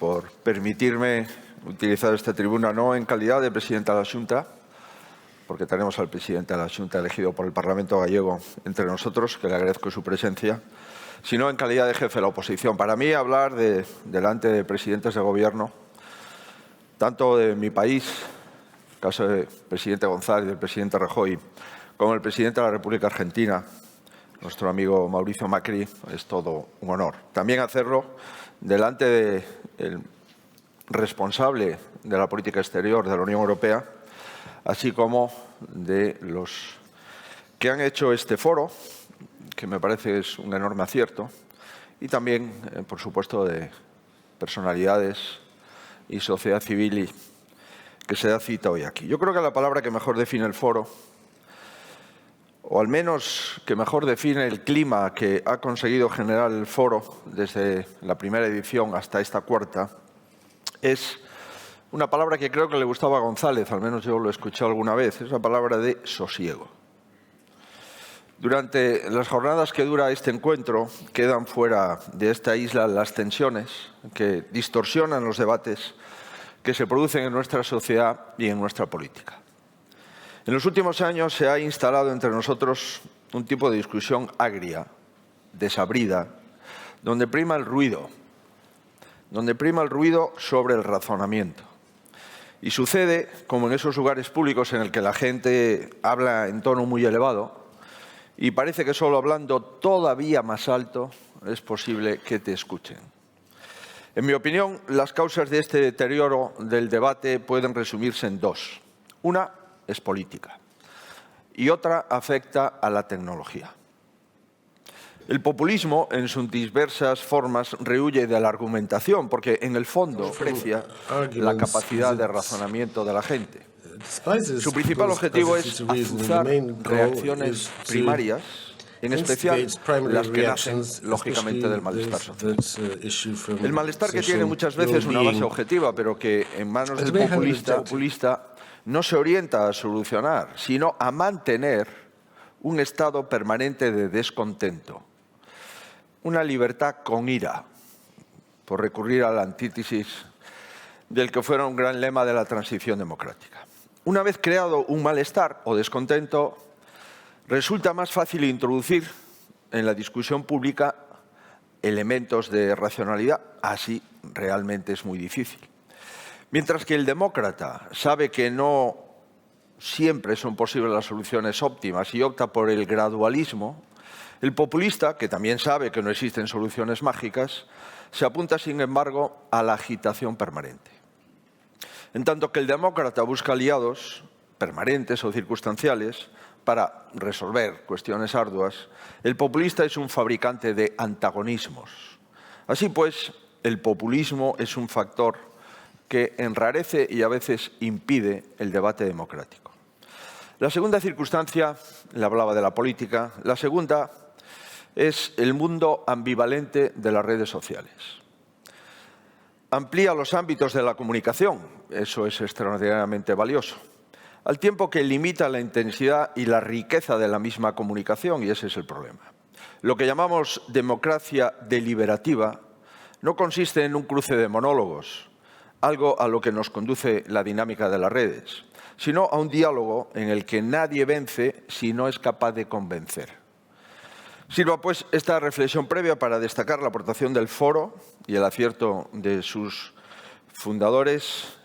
por permitirme utilizar esta tribuna no en calidad de presidente de la Xunta, porque tenemos al presidente de la Xunta elegido por el Parlamento gallego entre nosotros, que le agradezco su presencia, sino en calidad de jefe de la oposición. Para mí, hablar delante de presidentes de gobierno, tanto de mi país, el caso del presidente González y del presidente Rajoy, como el presidente de la República Argentina, nuestro amigo Mauricio Macri, es todo un honor. También hacerlo delante del responsable de la política exterior de la Unión Europea, así como de los que han hecho este foro, que me parece es un enorme acierto, y también, por supuesto, de personalidades y sociedad civil que se da cita hoy aquí. Yo creo que la palabra que mejor define el foro, o al menos que mejor define el clima que ha conseguido generar el foro desde la primera edición hasta esta cuarta, es una palabra que creo que le gustaba a González, al menos yo lo he escuchado alguna vez, es la palabra de sosiego. Durante las jornadas que dura este encuentro, quedan fuera de esta isla las tensiones que distorsionan los debates que se producen en nuestra sociedad y en nuestra política. En los últimos años se ha instalado entre nosotros un tipo de discusión agria, desabrida, donde prima el ruido sobre el razonamiento. Y sucede, como en esos lugares públicos en el que la gente habla en tono muy elevado, y parece que solo hablando todavía más alto es posible que te escuchen. En mi opinión, las causas de este deterioro del debate pueden resumirse en dos. Una es política y otra afecta a la tecnología. El populismo, en sus diversas formas, rehuye de la argumentación porque, en el fondo, aprecia la capacidad de razonamiento de la gente. Su principal objetivo es azuzar reacciones primarias, en especial las que nacen, lógicamente, del malestar social. El malestar que tiene muchas veces una base objetiva, pero que en manos del populista no se orienta a solucionar, sino a mantener un estado permanente de descontento. Una libertad con ira, por recurrir a la antítesis del que fuera un gran lema de la transición democrática. Una vez creado un malestar o descontento, resulta más fácil introducir en la discusión pública elementos de racionalidad. Así realmente es muy difícil. Mientras que el demócrata sabe que no siempre son posibles las soluciones óptimas y opta por el gradualismo, el populista, que también sabe que no existen soluciones mágicas, se apunta, sin embargo, a la agitación permanente. En tanto que el demócrata busca aliados permanentes o circunstanciales para resolver cuestiones arduas, el populista es un fabricante de antagonismos. Así pues, el populismo es un factor que enrarece y a veces impide el debate democrático. La segunda circunstancia, le hablaba de la política, la segunda es el mundo ambivalente de las redes sociales. Amplía los ámbitos de la comunicación, eso es extraordinariamente valioso, al tiempo que limita la intensidad y la riqueza de la misma comunicación, y ese es el problema. Lo que llamamos democracia deliberativa no consiste en un cruce de monólogos, algo a lo que nos conduce la dinámica de las redes, sino a un diálogo en el que nadie vence si no es capaz de convencer. Sirva pues esta reflexión previa para destacar la aportación del foro y el acierto de sus fundadores,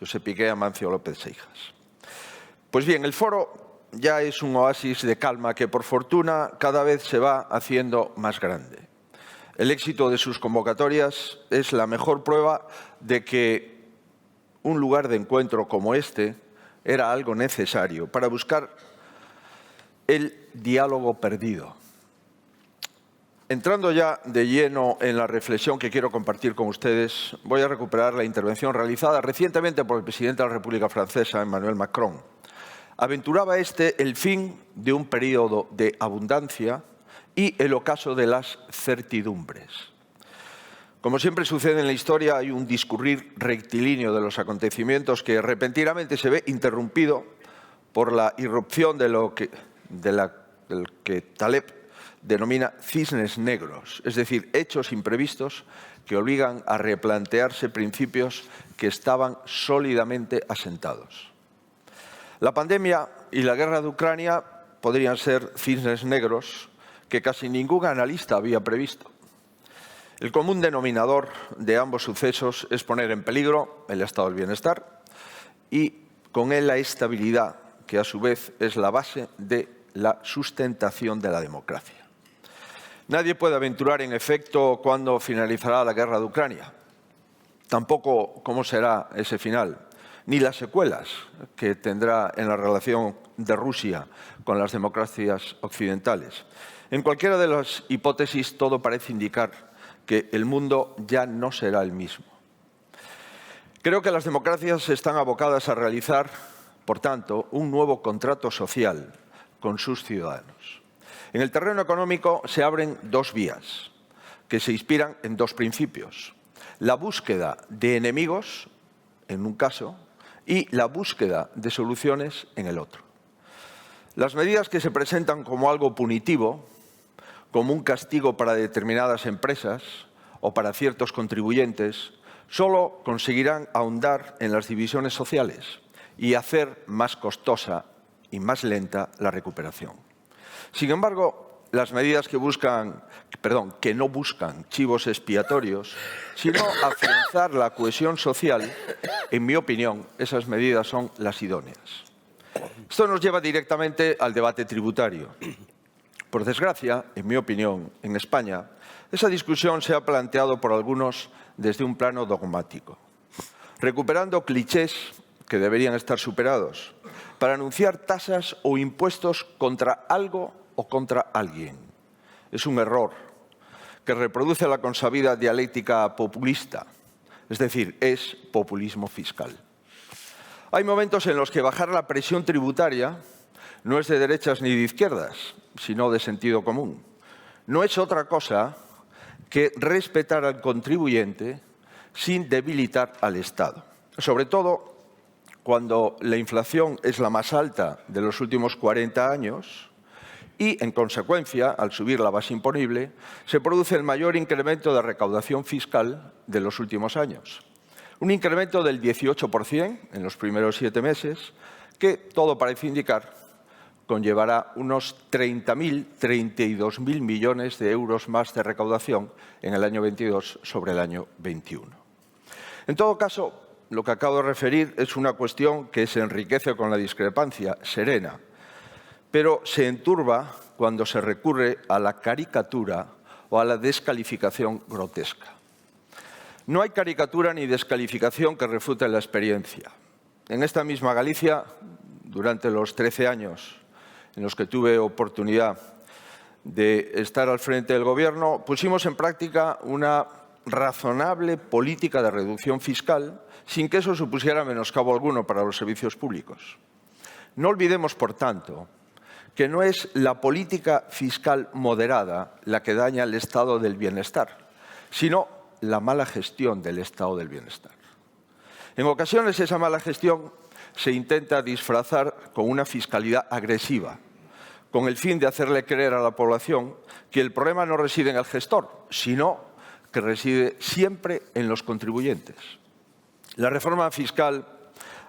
Josep Piqué y Amancio López Seijas. Pues bien, el foro ya es un oasis de calma que, por fortuna, cada vez se va haciendo más grande. El éxito de sus convocatorias es la mejor prueba de que un lugar de encuentro como este era algo necesario para buscar el diálogo perdido. Entrando ya de lleno en la reflexión que quiero compartir con ustedes, voy a recuperar la intervención realizada recientemente por el presidente de la República Francesa, Emmanuel Macron. Aventuraba el fin de un periodo de abundancia y el ocaso de las certidumbres. Como siempre sucede en la historia, hay un discurrir rectilíneo de los acontecimientos que repentinamente se ve interrumpido por la irrupción del que Taleb denomina cisnes negros, es decir, hechos imprevistos que obligan a replantearse principios que estaban sólidamente asentados. La pandemia y la guerra de Ucrania podrían ser cisnes negros que casi ningún analista había previsto. El común denominador de ambos sucesos es poner en peligro el estado del bienestar y con él la estabilidad, que a su vez es la base de la sustentación de la democracia. Nadie puede aventurar, en efecto, cuándo finalizará la guerra de Ucrania, tampoco cómo será ese final, ni las secuelas que tendrá en la relación de Rusia con las democracias occidentales. En cualquiera de las hipótesis, todo parece indicar que el mundo ya no será el mismo. Creo que las democracias están abocadas a realizar, por tanto, un nuevo contrato social con sus ciudadanos. En el terreno económico se abren dos vías que se inspiran en dos principios: la búsqueda de enemigos, en un caso, y la búsqueda de soluciones en el otro. Las medidas que se presentan como algo punitivo, como un castigo para determinadas empresas o para ciertos contribuyentes, solo conseguirán ahondar en las divisiones sociales y hacer más costosa y más lenta la recuperación. Sin embargo, las medidas que no buscan chivos expiatorios, sino afianzar la cohesión social, en mi opinión, esas medidas son las idóneas. Esto nos lleva directamente al debate tributario. Por desgracia, en mi opinión, en España, esa discusión se ha planteado por algunos desde un plano dogmático, recuperando clichés que deberían estar superados, para anunciar tasas o impuestos contra algo o contra alguien. Es un error que reproduce la consabida dialéctica populista, es decir, es populismo fiscal. Hay momentos en los que bajar la presión tributaria no es de derechas ni de izquierdas, sino de sentido común. No es otra cosa que respetar al contribuyente sin debilitar al Estado. Sobre todo cuando la inflación es la más alta de los últimos 40 años y, en consecuencia, al subir la base imponible, se produce el mayor incremento de recaudación fiscal de los últimos años. Un incremento del 18% en los primeros 7 meses que, todo parece indicar, conllevará unos 32.000 millones de euros más de recaudación en el año 22 sobre el año 21. En todo caso, lo que acabo de referir es una cuestión que se enriquece con la discrepancia serena, pero se enturba cuando se recurre a la caricatura o a la descalificación grotesca. No hay caricatura ni descalificación que refute la experiencia. En esta misma Galicia, durante los 13 años en los que tuve oportunidad de estar al frente del Gobierno, pusimos en práctica una razonable política de reducción fiscal sin que eso supusiera menoscabo alguno para los servicios públicos. No olvidemos, por tanto, que no es la política fiscal moderada la que daña el estado del bienestar, sino la mala gestión del estado del bienestar. En ocasiones esa mala gestión se intenta disfrazar con una fiscalidad agresiva, con el fin de hacerle creer a la población que el problema no reside en el gestor, sino que reside siempre en los contribuyentes. La reforma fiscal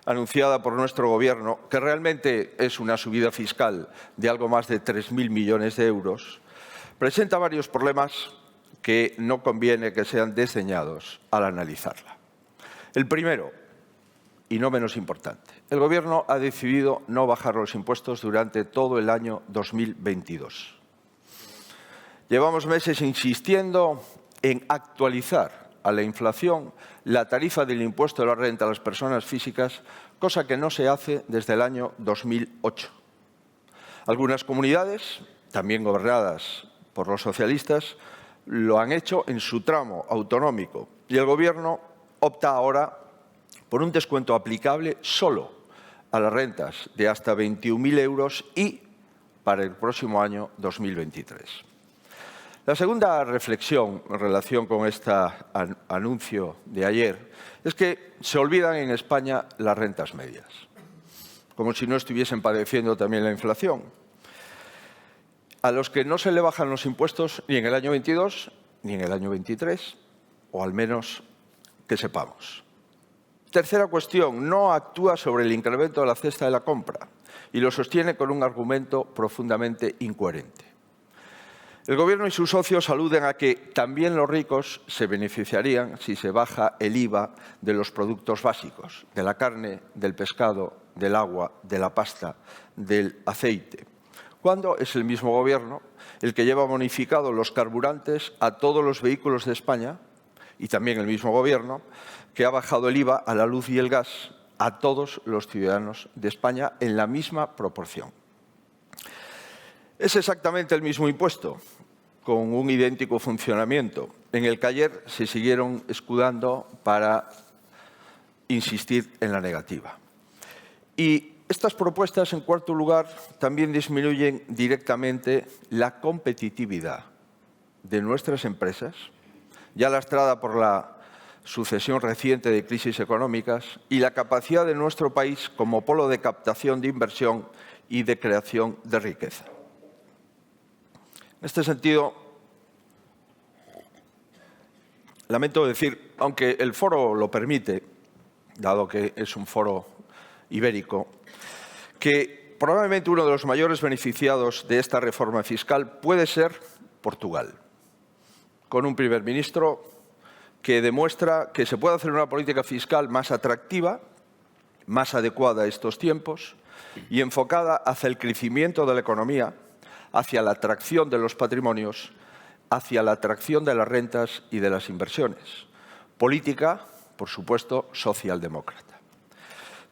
anunciada por nuestro Gobierno, que realmente es una subida fiscal de algo más de 3.000 millones de euros, presenta varios problemas que no conviene que sean desdeñados al analizarla. El primero, y no menos importante, el Gobierno ha decidido no bajar los impuestos durante todo el año 2022. Llevamos meses insistiendo en actualizar a la inflación la tarifa del impuesto de la renta a las personas físicas, cosa que no se hace desde el año 2008. Algunas comunidades, también gobernadas por los socialistas, lo han hecho en su tramo autonómico y el Gobierno opta ahora por un descuento aplicable solo a las rentas de hasta 21.000 euros y para el próximo año 2023. La segunda reflexión en relación con este anuncio de ayer es que se olvidan en España las rentas medias, como si no estuviesen padeciendo también la inflación. a los que no se le bajan los impuestos ni en el año 22 ni en el año 23, o al menos que sepamos. Tercera cuestión, no actúa sobre el incremento de la cesta de la compra y lo sostiene con un argumento profundamente incoherente. El Gobierno y sus socios aluden a que también los ricos se beneficiarían si se baja el IVA de los productos básicos, de la carne, del pescado, del agua, de la pasta, del aceite, cuando es el mismo Gobierno el que lleva bonificados los carburantes a todos los vehículos de España y también el mismo Gobierno que ha bajado el IVA a la luz y el gas a todos los ciudadanos de España en la misma proporción. Es exactamente el mismo impuesto, con un idéntico funcionamiento, en el que ayer se siguieron escudando para insistir en la negativa. Y estas propuestas, en cuarto lugar, también disminuyen directamente la competitividad de nuestras empresas, ya lastrada por la sucesión reciente de crisis económicas, y la capacidad de nuestro país como polo de captación de inversión y de creación de riqueza. En este sentido, lamento decir, aunque el foro lo permite, dado que es un foro ibérico, que probablemente uno de los mayores beneficiados de esta reforma fiscal puede ser Portugal, con un primer ministro que demuestra que se puede hacer una política fiscal más atractiva, más adecuada a estos tiempos y enfocada hacia el crecimiento de la economía, hacia la atracción de los patrimonios, hacia la atracción de las rentas y de las inversiones. Política, por supuesto, socialdemócrata.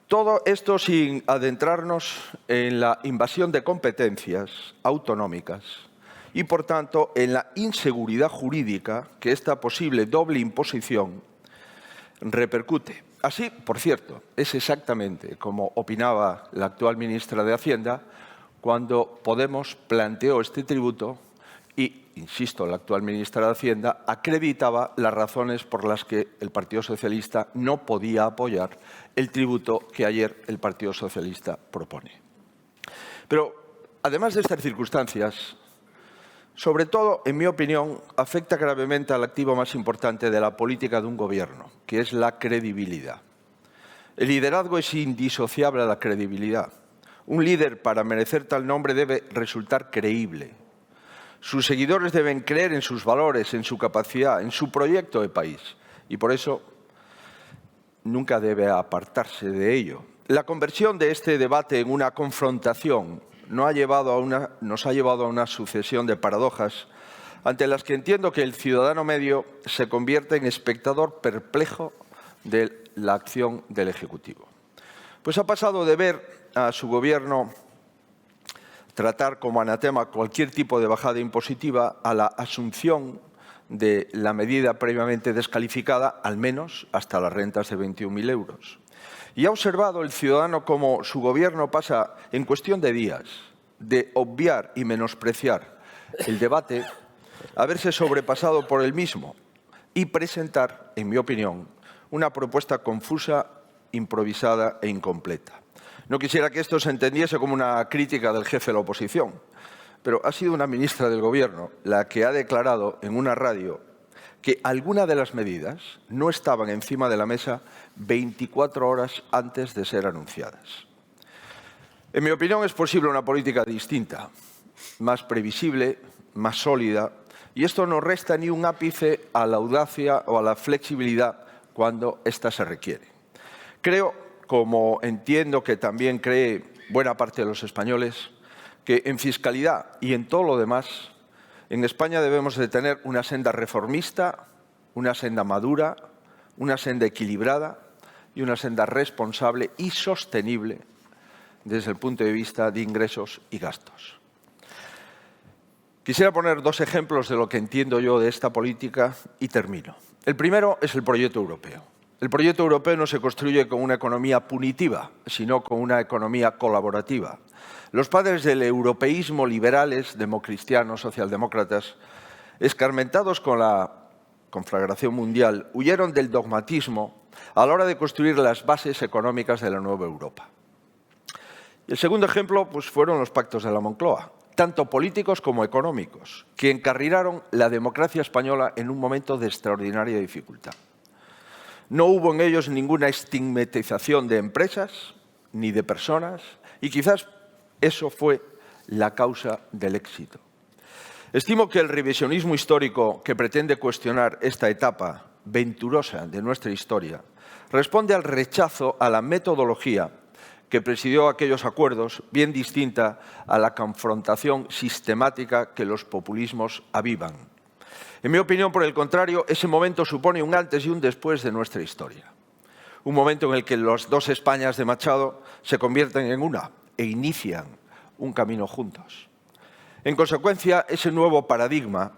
Todo esto sin adentrarnos en la invasión de competencias autonómicas y, por tanto, en la inseguridad jurídica que esta posible doble imposición repercute. Así, por cierto, es exactamente como opinaba la actual ministra de Hacienda cuando Podemos planteó este tributo y, insisto, la actual ministra de Hacienda acreditaba las razones por las que el Partido Socialista no podía apoyar el tributo que ayer el Partido Socialista propone. Pero, además de estas circunstancias, sobre todo, en mi opinión, afecta gravemente al activo más importante de la política de un gobierno, que es la credibilidad. El liderazgo es indisociable a la credibilidad. Un líder, para merecer tal nombre, debe resultar creíble. Sus seguidores deben creer en sus valores, en su capacidad, en su proyecto de país. Y por eso nunca debe apartarse de ello. La conversión de este debate en una confrontación nos ha llevado a una sucesión de paradojas ante las que entiendo que el ciudadano medio se convierte en espectador perplejo de la acción del Ejecutivo. Pues ha pasado de ver a su Gobierno tratar como anatema cualquier tipo de bajada impositiva a la asunción de la medida previamente descalificada, al menos hasta las rentas de 21.000 euros. Y ha observado el ciudadano cómo su Gobierno pasa, en cuestión de días, de obviar y menospreciar el debate, a verse sobrepasado por el mismo y presentar, en mi opinión, una propuesta confusa, improvisada e incompleta. No quisiera que esto se entendiese como una crítica del jefe de la oposición, pero ha sido una ministra del Gobierno la que ha declarado en una radio que algunas de las medidas no estaban encima de la mesa 24 horas antes de ser anunciadas. En mi opinión, es posible una política distinta, más previsible, más sólida, y esto no resta ni un ápice a la audacia o a la flexibilidad cuando ésta se requiere. Creo, como entiendo que también cree buena parte de los españoles, que en fiscalidad y en todo lo demás, en España debemos de tener una senda reformista, una senda madura, una senda equilibrada y una senda responsable y sostenible desde el punto de vista de ingresos y gastos. Quisiera poner dos ejemplos de lo que entiendo yo de esta política y termino. El primero es el proyecto europeo. El proyecto europeo no se construye con una economía punitiva, sino con una economía colaborativa. Los padres del europeísmo, liberales, democristianos, socialdemócratas, escarmentados con la conflagración mundial, huyeron del dogmatismo a la hora de construir las bases económicas de la nueva Europa. El segundo ejemplo fueron los pactos de la Moncloa, tanto políticos como económicos, que encarrilaron la democracia española en un momento de extraordinaria dificultad. No hubo en ellos ninguna estigmatización de empresas ni de personas, y quizás eso fue la causa del éxito. Estimo que el revisionismo histórico que pretende cuestionar esta etapa venturosa de nuestra historia responde al rechazo a la metodología que presidió aquellos acuerdos, bien distinta a la confrontación sistemática que los populismos avivan. En mi opinión, por el contrario, ese momento supone un antes y un después de nuestra historia. Un momento en el que las dos Españas de Machado se convierten en una e inician un camino juntos. En consecuencia, ese nuevo paradigma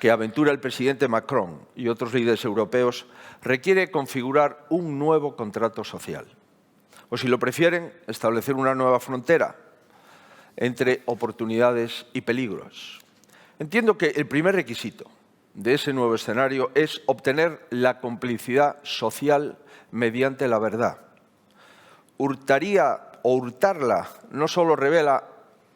que aventura el presidente Macron y otros líderes europeos requiere configurar un nuevo contrato social. O si lo prefieren, establecer una nueva frontera entre oportunidades y peligros. Entiendo que el primer requisito de ese nuevo escenario es obtener la complicidad social mediante la verdad. Hurtarla no solo revela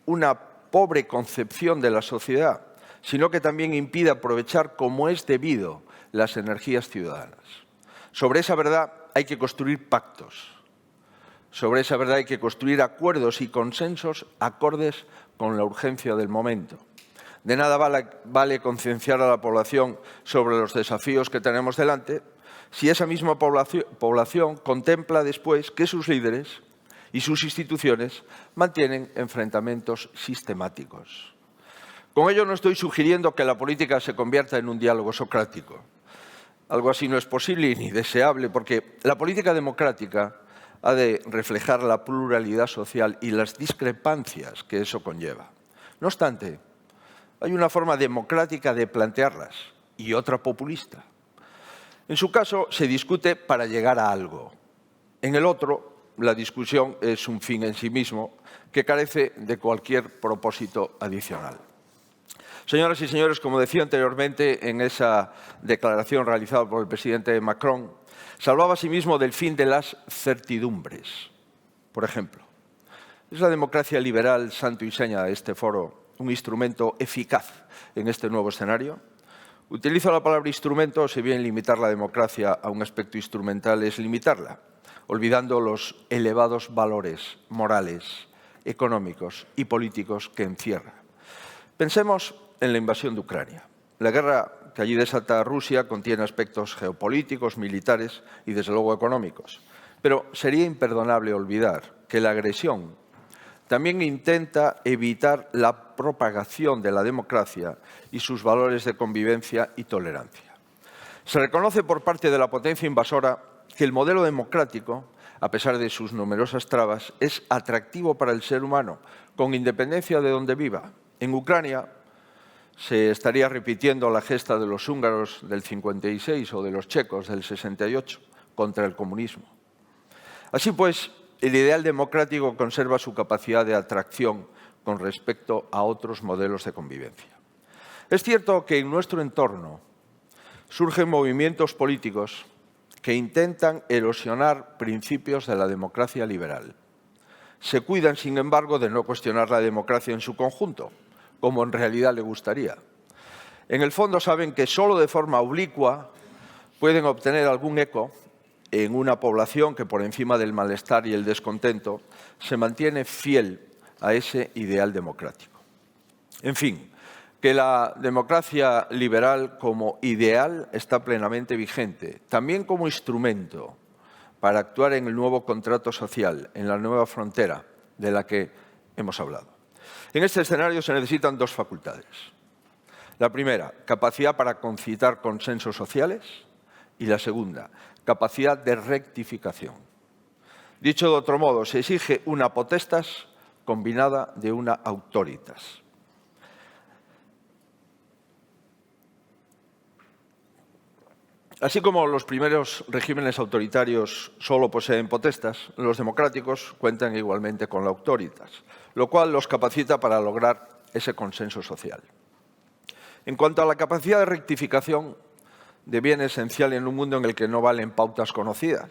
una pobre concepción de la sociedad, sino que también impide aprovechar como es debido las energías ciudadanas. Sobre esa verdad hay que construir pactos. Sobre esa verdad hay que construir acuerdos y consensos acordes con la urgencia del momento. De nada vale concienciar a la población sobre los desafíos que tenemos delante si esa misma población contempla después que sus líderes y sus instituciones mantienen enfrentamientos sistemáticos. Con ello no estoy sugiriendo que la política se convierta en un diálogo socrático. Algo así no es posible ni deseable, porque la política democrática ha de reflejar la pluralidad social y las discrepancias que eso conlleva. No obstante, hay una forma democrática de plantearlas y otra populista. En su caso, se discute para llegar a algo. En el otro, la discusión es un fin en sí mismo que carece de cualquier propósito adicional. Señoras y señores, como decía anteriormente en esa declaración realizada por el presidente Macron, se hablaba asimismo del fin de las certidumbres. Por ejemplo, ¿es la democracia liberal, santo y seña de este foro, un instrumento eficaz en este nuevo escenario? Utilizo la palabra instrumento, si bien limitar la democracia a un aspecto instrumental es limitarla, olvidando los elevados valores morales, económicos y políticos que encierra. Pensemos en la invasión de Ucrania. La guerra que allí desata Rusia contiene aspectos geopolíticos, militares y, desde luego, económicos. Pero sería imperdonable olvidar que la agresión también intenta evitar la propagación de la democracia y sus valores de convivencia y tolerancia. Se reconoce por parte de la potencia invasora que el modelo democrático, a pesar de sus numerosas trabas, es atractivo para el ser humano, con independencia de donde viva. En Ucrania se estaría repitiendo la gesta de los húngaros del 56 o de los checos del 68 contra el comunismo. Así pues, el ideal democrático conserva su capacidad de atracción con respecto a otros modelos de convivencia. Es cierto que en nuestro entorno surgen movimientos políticos que intentan erosionar principios de la democracia liberal. Se cuidan, sin embargo, de no cuestionar la democracia en su conjunto, como en realidad le gustaría. En el fondo saben que solo de forma oblicua pueden obtener algún eco en una población que, por encima del malestar y el descontento, se mantiene fiel a ese ideal democrático. En fin, que la democracia liberal como ideal está plenamente vigente, también como instrumento para actuar en el nuevo contrato social, en la nueva frontera de la que hemos hablado. En este escenario se necesitan dos facultades. La primera, capacidad para concitar consensos sociales, y la segunda, capacidad de rectificación. Dicho de otro modo, se exige una potestas combinada de una autoritas. Así como los primeros regímenes autoritarios solo poseen potestas, los democráticos cuentan igualmente con la autoritas, lo cual los capacita para lograr ese consenso social. En cuanto a la capacidad de rectificación, deviene esencial en un mundo en el que no valen pautas conocidas.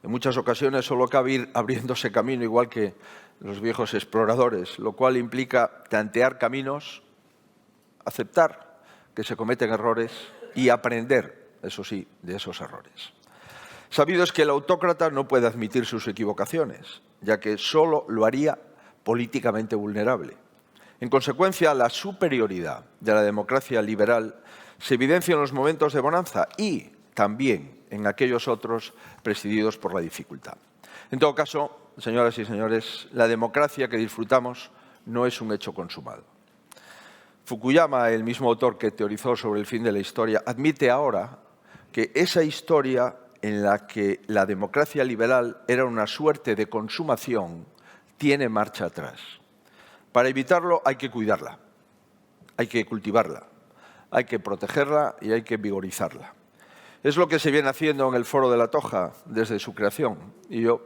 En muchas ocasiones solo cabe ir abriéndose camino, igual que los viejos exploradores, lo cual implica tantear caminos, aceptar que se cometen errores y aprender, eso sí, de esos errores. Sabido es que el autócrata no puede admitir sus equivocaciones, ya que solo lo haría políticamente vulnerable. En consecuencia, la superioridad de la democracia liberal se evidencia en los momentos de bonanza y también en aquellos otros presididos por la dificultad. En todo caso, señoras y señores, la democracia que disfrutamos no es un hecho consumado. Fukuyama, el mismo autor que teorizó sobre el fin de la historia, admite ahora que esa historia en la que la democracia liberal era una suerte de consumación tiene marcha atrás. Para evitarlo hay que cuidarla, hay que cultivarla, hay que protegerla y hay que vigorizarla. Es lo que se viene haciendo en el Foro de la Toja desde su creación y yo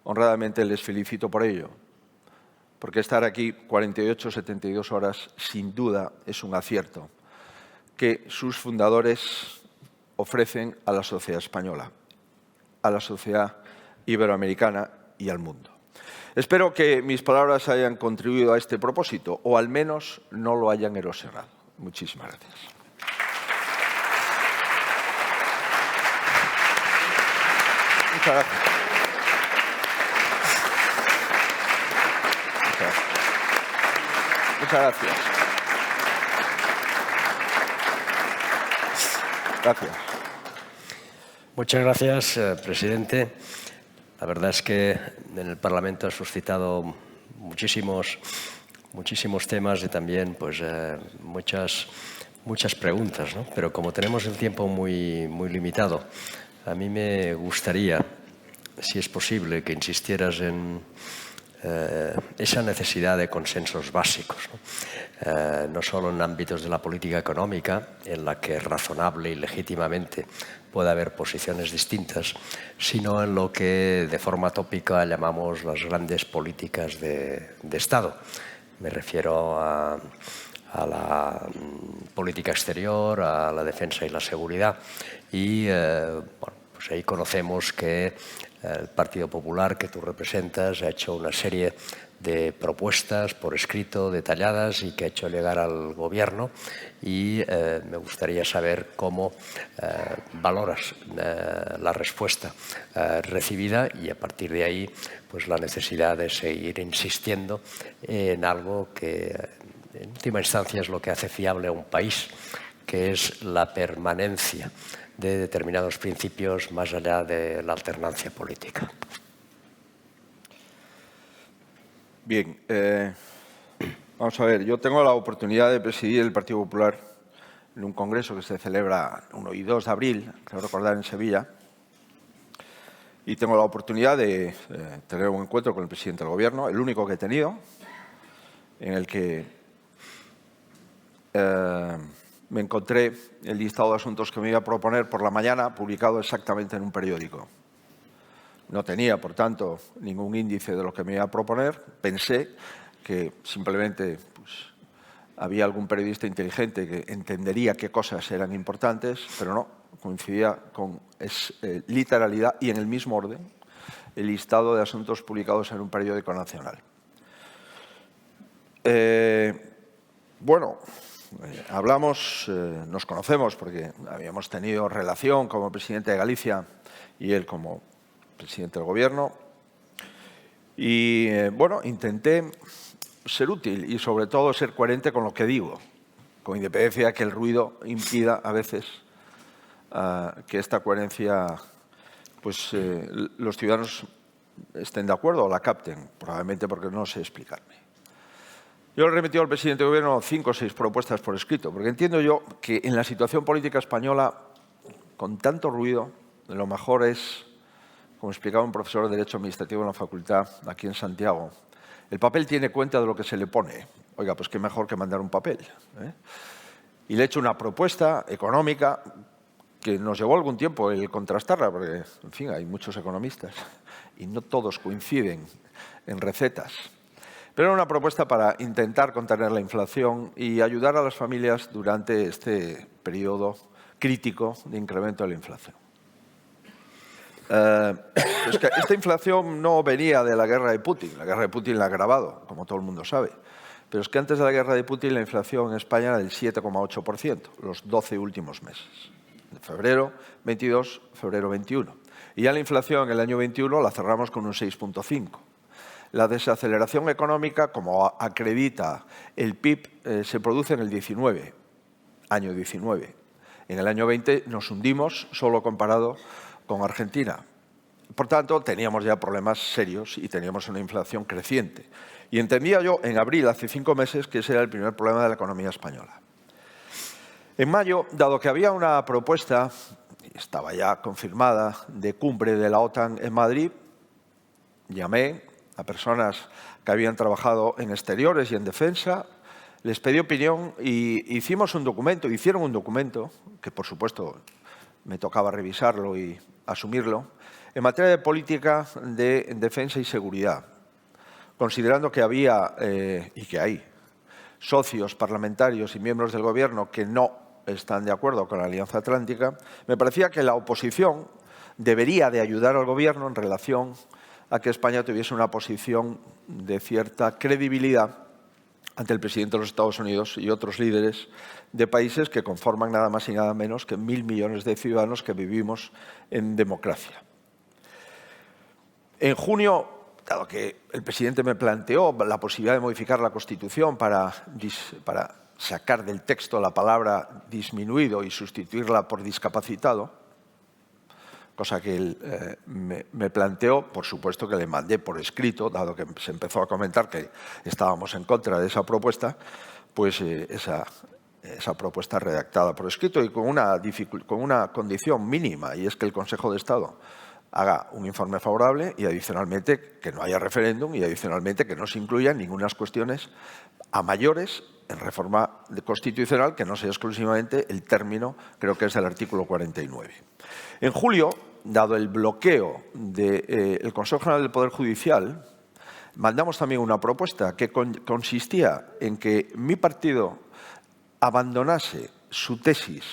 honradamente les felicito por ello, porque estar aquí 48 o 72 horas sin duda es un acierto que sus fundadores ofrecen a la sociedad española, a la sociedad iberoamericana y al mundo. Espero que mis palabras hayan contribuido a este propósito, o al menos no lo hayan erosionado. Muchísimas gracias. Muchas gracias. Muchas gracias. Gracias. Muchas gracias, presidente. La verdad es que en el Parlamento ha suscitado muchísimos temas y también pues, muchas preguntas, ¿no? Pero como tenemos el tiempo muy limitado, a mí me gustaría, si es posible, que insistieras en esa necesidad de consensos básicos, ¿no? No solo en ámbitos de la política económica, en la que razonable y legítimamente puede haber posiciones distintas, sino en lo que de forma tópica llamamos las grandes políticas de Estado. Me refiero a la política exterior, a la defensa y la seguridad. Y bueno, pues ahí conocemos que el Partido Popular que tú representas ha hecho una serie de propuestas por escrito detalladas y que ha hecho llegar al Gobierno y me gustaría saber cómo valoras la respuesta recibida y a partir de ahí pues la necesidad de seguir insistiendo en algo que en última instancia es lo que hace fiable a un país, que es la permanencia de determinados principios más allá de la alternancia política. Bien, vamos a ver, yo tengo la oportunidad de presidir el Partido Popular en un congreso que se celebra 1 y 2 de abril, creo recordar, en Sevilla, y tengo la oportunidad de tener un encuentro con el presidente del Gobierno, el único que he tenido, en el que me encontré el listado de asuntos que me iba a proponer por la mañana, publicado exactamente en un periódico. No tenía, por tanto, ningún índice de lo que me iba a proponer. Pensé que simplemente pues, había algún periodista inteligente que entendería qué cosas eran importantes, pero no, coincidía con literalidad y en el mismo orden el listado de asuntos publicados en un periódico nacional. Bueno, hablamos, nos conocemos porque habíamos tenido relación como presidente de Galicia y él como presidente del Gobierno. Y bueno, intenté ser útil y sobre todo ser coherente con lo que digo, con independencia de que el ruido impida a veces que esta coherencia, pues los ciudadanos estén de acuerdo o la capten, probablemente porque no sé explicarme. Yo le he remitido al presidente del Gobierno 5 o 6 propuestas por escrito, porque entiendo yo que en la situación política española, con tanto ruido, lo mejor es, como explicaba un profesor de Derecho Administrativo en la facultad aquí en Santiago, el papel tiene cuenta de lo que se le pone. Oiga, pues qué mejor que mandar un papel, ¿eh? Y le he hecho una propuesta económica que nos llevó algún tiempo el contrastarla, porque, en fin, hay muchos economistas y no todos coinciden en recetas. Pero era una propuesta para intentar contener la inflación y ayudar a las familias durante este periodo crítico de incremento de la inflación. Es que esta inflación no venía de la guerra de Putin. La guerra de Putin la ha agravado, como todo el mundo sabe. Pero es que antes de la guerra de Putin la inflación en España era del 7,8%, los 12 últimos meses. De febrero 22, febrero 21. Y ya la inflación en el año 21 la cerramos con un 6,5%. La desaceleración económica, como acredita el PIB, se produce en el 19, año 19. En el año 20 nos hundimos solo comparado con Argentina. Por tanto, teníamos ya problemas serios y teníamos una inflación creciente. Y entendía yo en abril, hace 5 meses, que ese era el primer problema de la economía española. En mayo, dado que había una propuesta, estaba ya confirmada, de cumbre de la OTAN en Madrid, llamé a personas que habían trabajado en exteriores y en defensa, les pedí opinión y hicieron un documento, que por supuesto me tocaba revisarlo y asumirlo, en materia de política de defensa y seguridad, considerando que había y que hay socios parlamentarios y miembros del Gobierno que no están de acuerdo con la Alianza Atlántica, me parecía que la oposición debería de ayudar al Gobierno en relación a que España tuviese una posición de cierta credibilidad ante el presidente de los Estados Unidos y otros líderes de países que conforman nada más y nada menos que 1.000 millones de ciudadanos que vivimos en democracia. En junio, dado que el presidente me planteó la posibilidad de modificar la Constitución para sacar del texto la palabra disminuido y sustituirla por discapacitado, cosa que él me planteó, por supuesto que le mandé por escrito, dado que se empezó a comentar que estábamos en contra de esa propuesta, pues esa propuesta redactada por escrito y con una condición mínima, y es que el Consejo de Estado haga un informe favorable y adicionalmente que no haya referéndum y adicionalmente que no se incluyan ninguna cuestiones a mayores en reforma constitucional que no sea exclusivamente el término, creo que es del artículo 49. En julio, dado el bloqueo del Consejo General del Poder Judicial, mandamos también una propuesta que consistía en que mi partido abandonase su tesis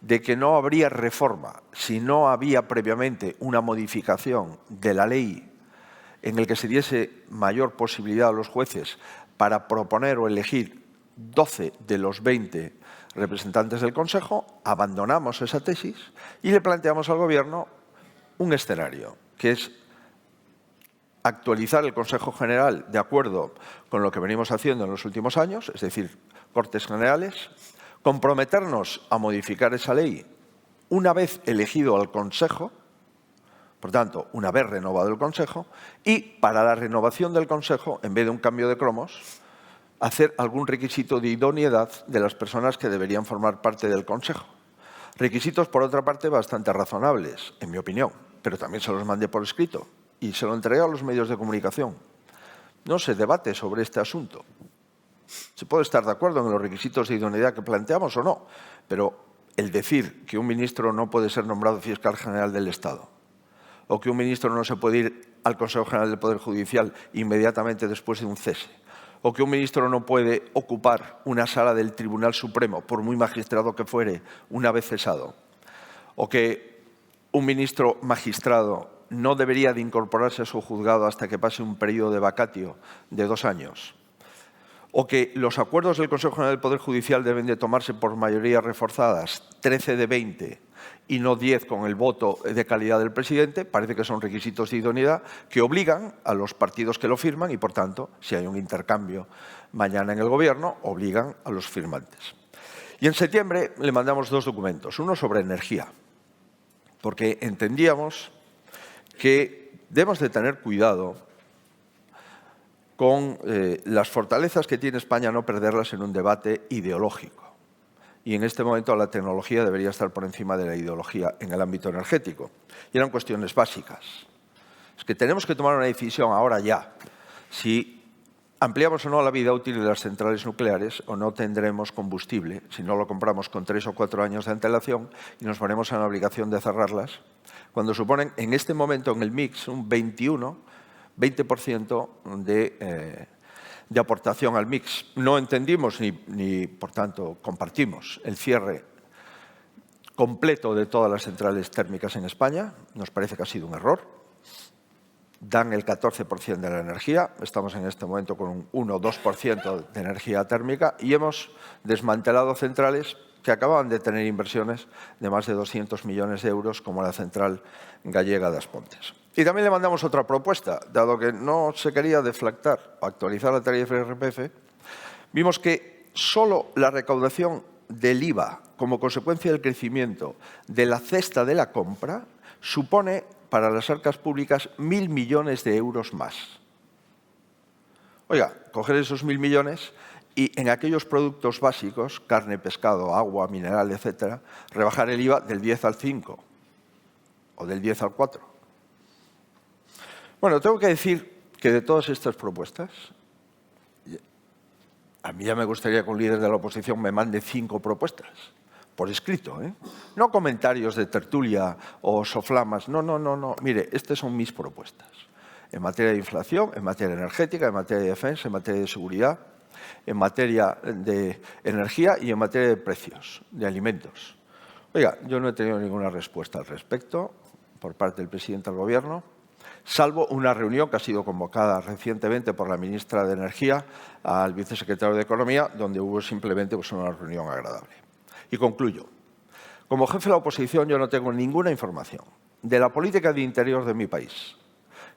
de que no habría reforma si no había previamente una modificación de la ley en el que se diese mayor posibilidad a los jueces para proponer o elegir 12 de los 20 representantes del Consejo, abandonamos esa tesis y le planteamos al Gobierno un escenario, que es actualizar el Consejo General de acuerdo con lo que venimos haciendo en los últimos años, es decir, Cortes Generales, comprometernos a modificar esa ley una vez elegido al Consejo, por tanto, una vez renovado el Consejo, y para la renovación del Consejo, en vez de un cambio de cromos, hacer algún requisito de idoneidad de las personas que deberían formar parte del Consejo. Requisitos, por otra parte, bastante razonables, en mi opinión, pero también se los mandé por escrito y se lo entregué a los medios de comunicación. No se debate sobre este asunto. Se puede estar de acuerdo en los requisitos de idoneidad que planteamos o no, pero el decir que un ministro no puede ser nombrado fiscal general del Estado o que un ministro no se puede ir al Consejo General del Poder Judicial inmediatamente después de un cese o que un ministro no puede ocupar una sala del Tribunal Supremo, por muy magistrado que fuere, una vez cesado, o que un ministro magistrado no debería de incorporarse a su juzgado hasta que pase un periodo de vacatio de 2 años, o que los acuerdos del Consejo General del Poder Judicial deben de tomarse por mayorías reforzadas, 13 de 20, y no 10 con el voto de calidad del presidente, parece que son requisitos de idoneidad que obligan a los partidos que lo firman y, por tanto, si hay un intercambio mañana en el Gobierno, obligan a los firmantes. Y en septiembre le mandamos 2 documentos, uno sobre energía, porque entendíamos que debemos de tener cuidado con las fortalezas que tiene España, no perderlas en un debate ideológico. Y en este momento la tecnología debería estar por encima de la ideología en el ámbito energético. Y eran cuestiones básicas. Es que tenemos que tomar una decisión ahora ya. Si ampliamos o no la vida útil de las centrales nucleares o no tendremos combustible, si no lo compramos con 3 o 4 años de antelación y nos ponemos en la obligación de cerrarlas, cuando suponen en este momento en el mix un 20% de aportación al mix. No entendimos ni por tanto compartimos el cierre completo de todas las centrales térmicas en España. Nos parece que ha sido un error. Dan el 14% de la energía. Estamos en este momento con un 1 o 2% de energía térmica y hemos desmantelado centrales que acababan de tener inversiones de más de 200 millones de euros, como la central gallega de As Pontes. Y también le mandamos otra propuesta, dado que no se quería deflactar o actualizar la tarifa de IRPF, vimos que solo la recaudación del IVA como consecuencia del crecimiento de la cesta de la compra supone para las arcas públicas 1.000 millones de euros más. Oiga, coger esos 1.000 millones y en aquellos productos básicos, carne, pescado, agua, mineral, etcétera, rebajar el IVA del 10 al 5 o del 10 al 4. Bueno, tengo que decir que de todas estas propuestas, a mí ya me gustaría que un líder de la oposición me mande 5 propuestas, por escrito, ¿eh? No comentarios de tertulia o soflamas, no. Mire, estas son mis propuestas. En materia de inflación, en materia energética, en materia de defensa, en materia de seguridad, en materia de energía y en materia de precios, de alimentos. Oiga, yo no he tenido ninguna respuesta al respecto por parte del presidente del Gobierno, salvo una reunión que ha sido convocada recientemente por la ministra de Energía al vicesecretario de Economía, donde hubo simplemente una reunión agradable. Y concluyo. Como jefe de la oposición yo no tengo ninguna información de la política de interior de mi país,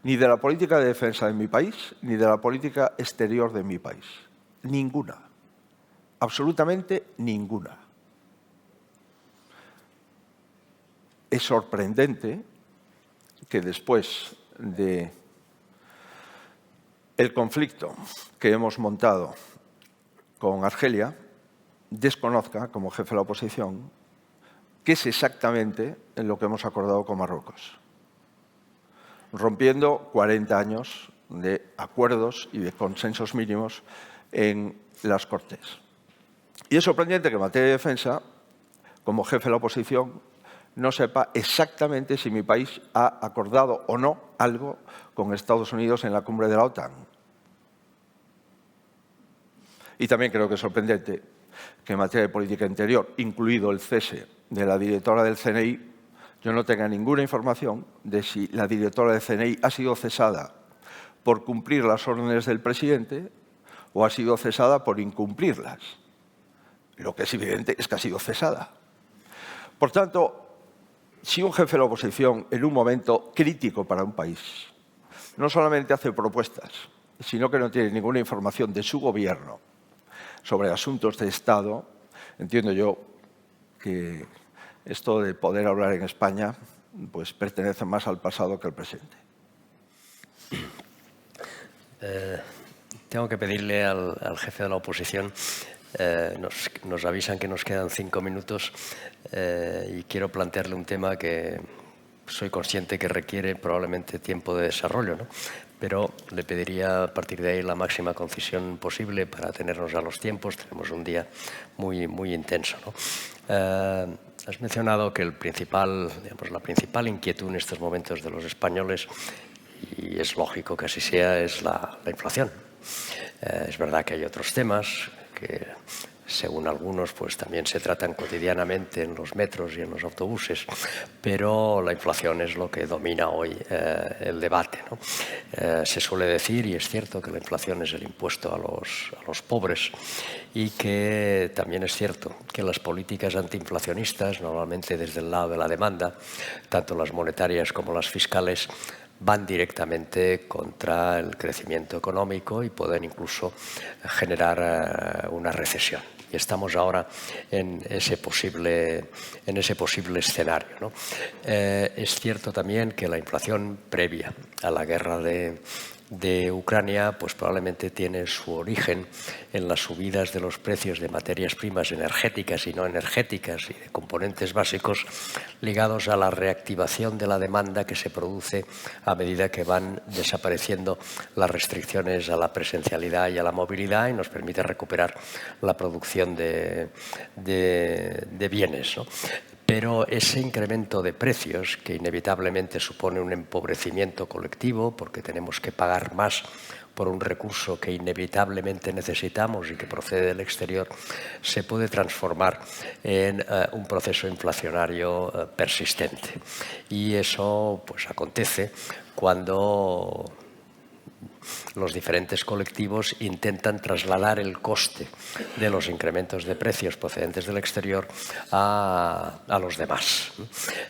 ni de la política de defensa de mi país, ni de la política exterior de mi país. Ninguna. Absolutamente ninguna. Es sorprendente que después del conflicto que hemos montado con Argelia, desconozca, como jefe de la oposición, qué es exactamente lo que hemos acordado con Marruecos, rompiendo 40 años de acuerdos y de consensos mínimos en las Cortes. Y es sorprendente que en materia de defensa, como jefe de la oposición, no sepa exactamente si mi país ha acordado o no algo con Estados Unidos en la cumbre de la OTAN. Y también creo que es sorprendente que en materia de política interior, incluido el cese de la directora del CNI, yo no tenga ninguna información de si la directora del CNI ha sido cesada por cumplir las órdenes del presidente o ha sido cesada por incumplirlas. Lo que es evidente es que ha sido cesada. Por tanto, si un jefe de la oposición, en un momento crítico para un país, no solamente hace propuestas, sino que no tiene ninguna información de su gobierno sobre asuntos de Estado, entiendo yo que esto de poder hablar en España pues pertenece más al pasado que al presente. Tengo que pedirle al jefe de la oposición, nos avisan que nos quedan 5 minutos y quiero plantearle un tema que soy consciente que requiere probablemente tiempo de desarrollo, ¿no? Pero le pediría a partir de ahí la máxima concisión posible para tenernos a los tiempos. Tenemos un día muy intenso, ¿no? Has mencionado que la principal inquietud en estos momentos de los españoles, y es lógico que así sea, es la inflación. Es verdad que hay otros temas que, según algunos, pues también se tratan cotidianamente en los metros y en los autobuses, pero la inflación es lo que domina hoy el debate, ¿no? Se suele decir, y es cierto, que la inflación es el impuesto a los pobres, y que también es cierto que las políticas antiinflacionistas, normalmente desde el lado de la demanda, tanto las monetarias como las fiscales, van directamente contra el crecimiento económico y pueden incluso generar una recesión. Y estamos ahora en ese posible escenario, ¿no? Es cierto también que la inflación previa a la guerra de Ucrania pues probablemente tiene su origen en las subidas de los precios de materias primas energéticas y no energéticas y de componentes básicos ligados a la reactivación de la demanda que se produce a medida que van desapareciendo las restricciones a la presencialidad y a la movilidad y nos permite recuperar la producción de bienes, ¿no? Pero ese incremento de precios, que inevitablemente supone un empobrecimiento colectivo, porque tenemos que pagar más por un recurso que inevitablemente necesitamos y que procede del exterior, se puede transformar en un proceso inflacionario persistente. Y eso pues acontece cuando los diferentes colectivos intentan trasladar el coste de los incrementos de precios procedentes del exterior a los demás.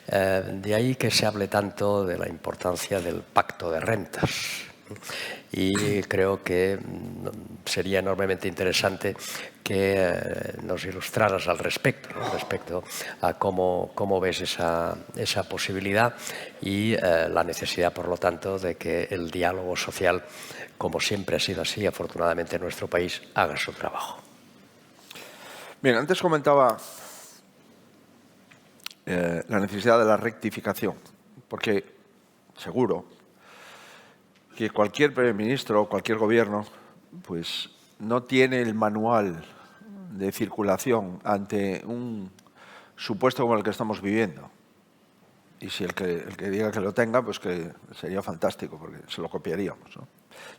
De ahí que se hable tanto de la importancia del pacto de rentas. Y creo que sería enormemente interesante que nos ilustraras al respecto, ¿no? Respecto a cómo ves esa posibilidad y la necesidad, por lo tanto, de que el diálogo social, como siempre ha sido así, afortunadamente en nuestro país, haga su trabajo. Bien, antes comentaba la necesidad de la rectificación, porque seguro que cualquier primer ministro o cualquier gobierno pues no tiene el manual de circulación ante un supuesto como el que estamos viviendo. Y si el que diga que lo tenga, pues que sería fantástico, porque se lo copiaríamos, ¿no?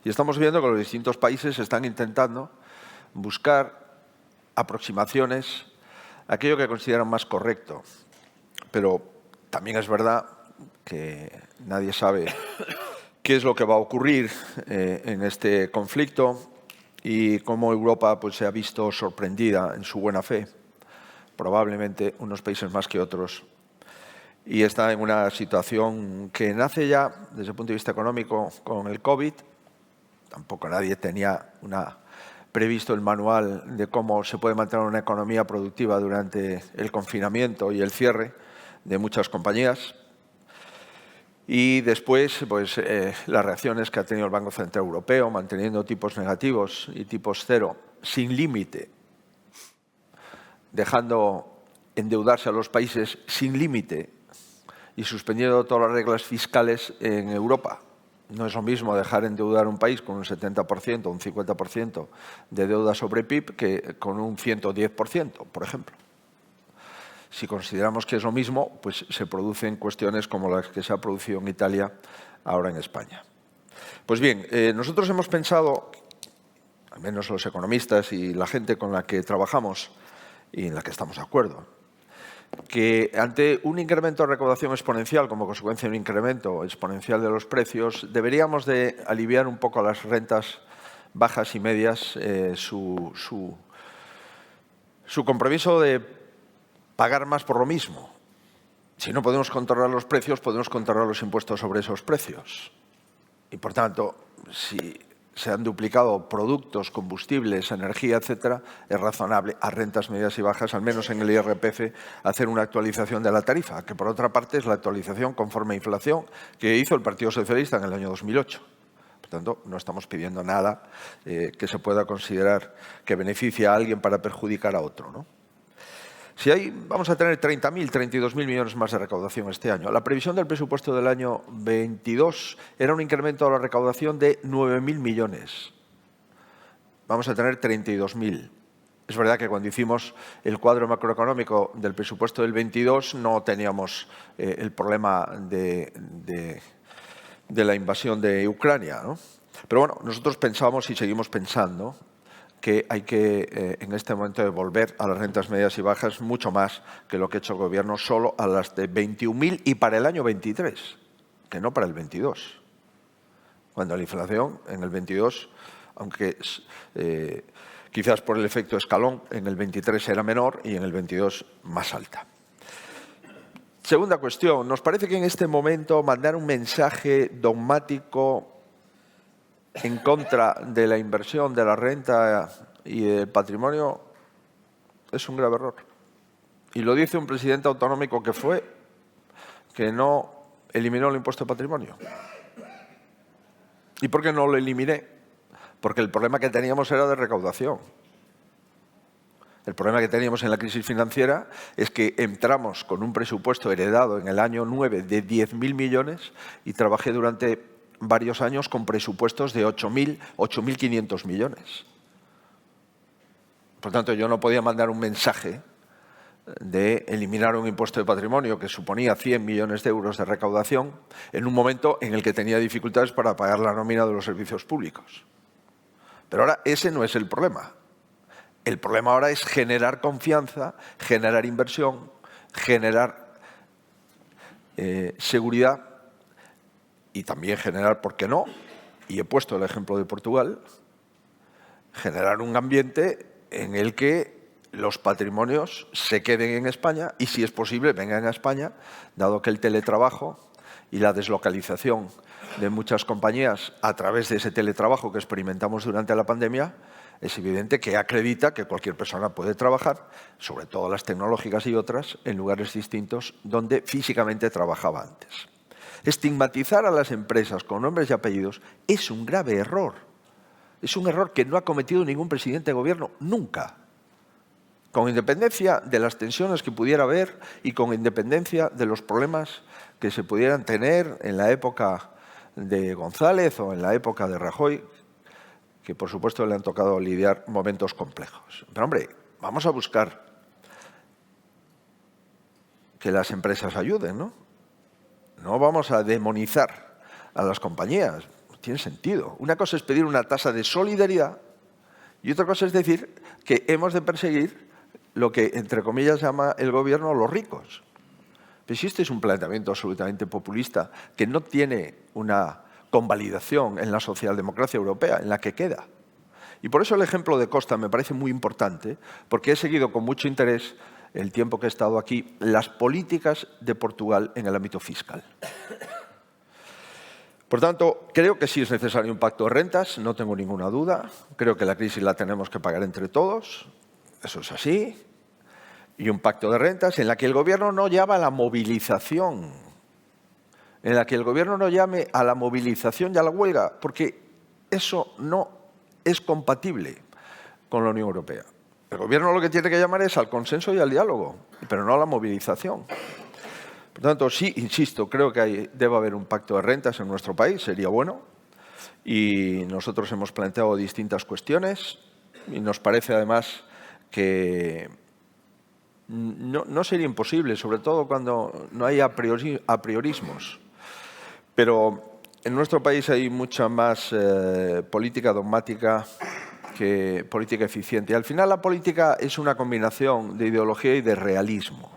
Y estamos viendo que los distintos países están intentando buscar aproximaciones a aquello que consideran más correcto. Pero también es verdad que nadie sabe qué es lo que va a ocurrir en este conflicto y cómo Europa pues, se ha visto sorprendida en su buena fe, probablemente unos países más que otros, y está en una situación que nace ya desde el punto de vista económico con el COVID. Tampoco nadie tenía previsto el manual de cómo se puede mantener una economía productiva durante el confinamiento y el cierre de muchas compañías. Y después, pues, las reacciones que ha tenido el Banco Central Europeo, manteniendo tipos negativos y tipos cero sin límite, dejando endeudarse a los países sin límite y suspendiendo todas las reglas fiscales en Europa. No es lo mismo dejar endeudar un país con un 70% o un 50% de deuda sobre PIB que con un 110%, por ejemplo. Si consideramos que es lo mismo, pues se producen cuestiones como las que se ha producido en Italia, ahora en España. Pues bien, nosotros hemos pensado, al menos los economistas y la gente con la que trabajamos y en la que estamos de acuerdo, que ante un incremento de recaudación exponencial como consecuencia de un incremento exponencial de los precios, deberíamos de aliviar un poco a las rentas bajas y medias su compromiso de pagar más por lo mismo. Si no podemos controlar los precios, podemos controlar los impuestos sobre esos precios. Y por tanto, si se han duplicado productos, combustibles, energía, etcétera, es razonable a rentas medias y bajas, al menos en el IRPF, hacer una actualización de la tarifa, que por otra parte es la actualización conforme a inflación que hizo el Partido Socialista en el año 2008. Por tanto, no estamos pidiendo nada que se pueda considerar que beneficia a alguien para perjudicar a otro, ¿no? Si vamos a tener 30.000, 32.000 millones más de recaudación este año. La previsión del presupuesto del año 22 era un incremento de la recaudación de 9.000 millones. Vamos a tener 32.000. Es verdad que cuando hicimos el cuadro macroeconómico del presupuesto del 22 no teníamos el problema de la invasión de Ucrania, ¿no? Pero bueno, nosotros pensamos y seguimos pensando que hay que, en este momento, devolver a las rentas medias y bajas mucho más que lo que ha hecho el Gobierno, solo a las de 21.000 y para el año 23, que no para el 22. Cuando la inflación en el 22, aunque quizás por el efecto escalón, en el 23 era menor y en el 22 más alta. Segunda cuestión, nos parece que en este momento mandar un mensaje dogmático en contra de la inversión, de la renta y del patrimonio es un grave error. Y lo dice un presidente autonómico que no eliminó el impuesto de patrimonio. ¿Y por qué no lo eliminé? Porque el problema que teníamos era de recaudación. El problema que teníamos en la crisis financiera es que entramos con un presupuesto heredado en el año 9 de 10.000 millones y trabajé durante varios años con presupuestos de 8.500 millones. Por tanto, yo no podía mandar un mensaje de eliminar un impuesto de patrimonio que suponía 100 millones de euros de recaudación en un momento en el que tenía dificultades para pagar la nómina de los servicios públicos. Pero ahora ese no es el problema. El problema ahora es generar confianza, generar inversión, generar seguridad y también generar, ¿por qué no? Y he puesto el ejemplo de Portugal, generar un ambiente en el que los patrimonios se queden en España y, si es posible, vengan a España, dado que el teletrabajo y la deslocalización de muchas compañías a través de ese teletrabajo que experimentamos durante la pandemia, es evidente que acredita que cualquier persona puede trabajar, sobre todo las tecnológicas y otras, en lugares distintos donde físicamente trabajaba antes. Estigmatizar a las empresas con nombres y apellidos es un grave error. Es un error que no ha cometido ningún presidente de gobierno nunca. Con independencia de las tensiones que pudiera haber y con independencia de los problemas que se pudieran tener en la época de González o en la época de Rajoy, que por supuesto le han tocado lidiar momentos complejos. Pero hombre, vamos a buscar que las empresas ayuden, ¿no? No vamos a demonizar a las compañías, no tiene sentido. Una cosa es pedir una tasa de solidaridad y otra cosa es decir que hemos de perseguir lo que, entre comillas, llama el gobierno los ricos. Pero si este es un planteamiento absolutamente populista que no tiene una convalidación en la socialdemocracia europea, en la que queda. Y por eso el ejemplo de Costa me parece muy importante, porque he seguido con mucho interés, el tiempo que he estado aquí, las políticas de Portugal en el ámbito fiscal. Por tanto, creo que sí es necesario un pacto de rentas, no tengo ninguna duda. Creo que la crisis la tenemos que pagar entre todos, eso es así. Y un pacto de rentas en la que el gobierno no llama a la movilización, en la que el gobierno no llame a la movilización y a la huelga, porque eso no es compatible con la Unión Europea. El gobierno lo que tiene que llamar es al consenso y al diálogo, pero no a la movilización. Por tanto, sí, insisto, creo que debe haber un pacto de rentas en nuestro país, sería bueno. Y nosotros hemos planteado distintas cuestiones y nos parece además que no sería imposible, sobre todo cuando no hay apriorismos. Pero en nuestro país hay mucha más política dogmática que política eficiente. Y al final la política es una combinación de ideología y de realismo.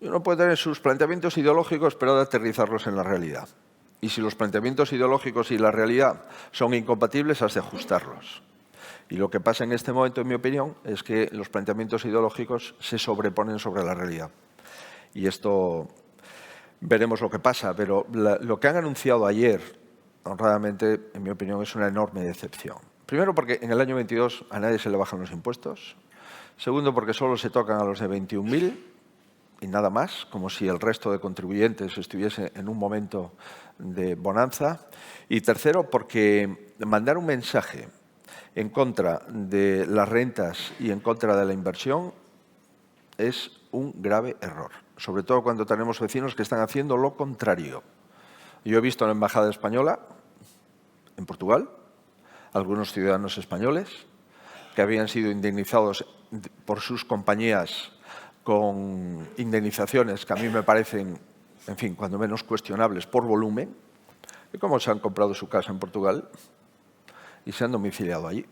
Uno puede tener sus planteamientos ideológicos, pero ha de aterrizarlos en la realidad. Y si los planteamientos ideológicos y la realidad son incompatibles, has de ajustarlos. Y lo que pasa en este momento, en mi opinión, es que los planteamientos ideológicos se sobreponen sobre la realidad. Y esto veremos lo que pasa, pero lo que han anunciado ayer, honradamente, en mi opinión, es una enorme decepción. Primero, porque en el año 22 a nadie se le bajan los impuestos. Segundo, porque solo se tocan a los de 21.000 y nada más, como si el resto de contribuyentes estuviese en un momento de bonanza. Y tercero, porque mandar un mensaje en contra de las rentas y en contra de la inversión es un grave error, sobre todo cuando tenemos vecinos que están haciendo lo contrario. Yo he visto en la Embajada Española, en Portugal, algunos ciudadanos españoles que habían sido indemnizados por sus compañías con indemnizaciones que a mí me parecen, en fin, cuando menos cuestionables por volumen, y cómo se han comprado su casa en Portugal y se han domiciliado allí.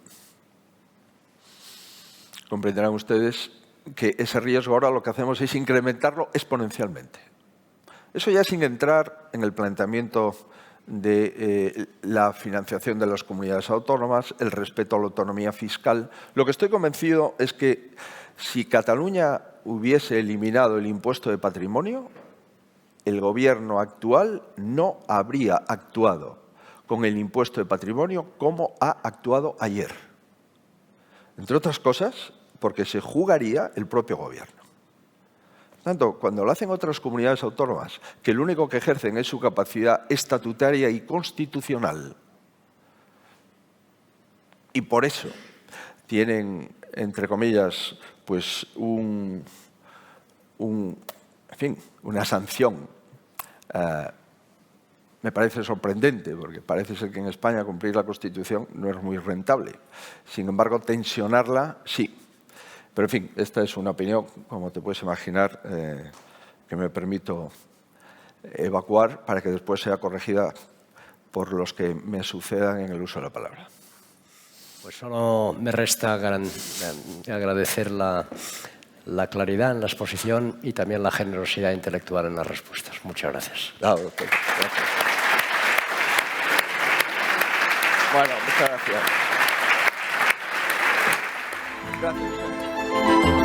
Comprenderán ustedes que ese riesgo ahora lo que hacemos es incrementarlo exponencialmente. Eso ya sin entrar en el planteamiento de la financiación de las comunidades autónomas, el respeto a la autonomía fiscal. Lo que estoy convencido es que si Cataluña hubiese eliminado el impuesto de patrimonio, el gobierno actual no habría actuado con el impuesto de patrimonio como ha actuado ayer. Entre otras cosas, porque se jugaría el propio gobierno. Por tanto, cuando lo hacen otras comunidades autónomas, que lo único que ejercen es su capacidad estatutaria y constitucional, y por eso tienen, entre comillas, pues una sanción, me parece sorprendente, porque parece ser que en España cumplir la Constitución no es muy rentable. Sin embargo, tensionarla, sí. Pero, en fin, esta es una opinión, como te puedes imaginar, que me permito evacuar para que después sea corregida por los que me sucedan en el uso de la palabra. Pues solo me resta agradecer la claridad en la exposición y también la generosidad intelectual en las respuestas. Muchas gracias. Gracias. Bueno, muchas gracias. Gracias.